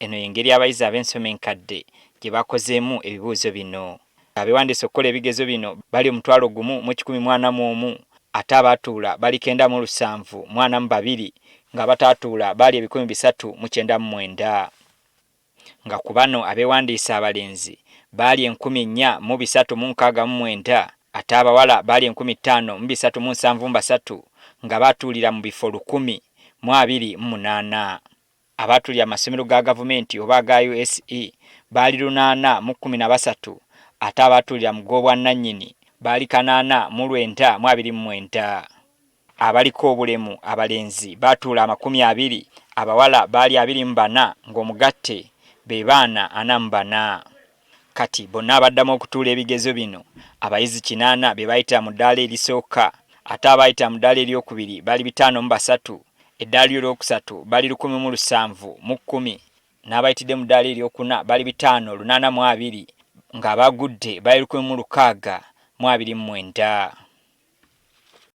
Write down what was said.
Eno y'engeri abayizi ab'ensoma enkadde gye bakozeemu ebibuuzo bino. Abeewandiisa okukola ebigezo bino bali 1,141 ate abaatuula bali 9,742 ng'abataatuula bali 3,399. Nga ku bano abeewandiisa abalenzi bali 4,369 ate abawala bali 5,373 nga baatuulira mu bifo 1,028. Abaatuulira amasomero ga gavumenti oba aga USE bali 813 ate abaatuulira mu g'obwannannyini bali 8,929. Abaliko obulemu abalenzi baatuula 20, abawala bali 24 ng'omugatte be baana 44. Kati bonna abaddamu okutuula ebigezo bino abayizi 80 be bayita mu ddaala erisooka ate abayita mu ddaala eryokubiri bali 503, eddaala eryokusatu bali 1,710 n'abayitidde mu ddaala eryokuna bali 582 ng'abagudde bali 1,629.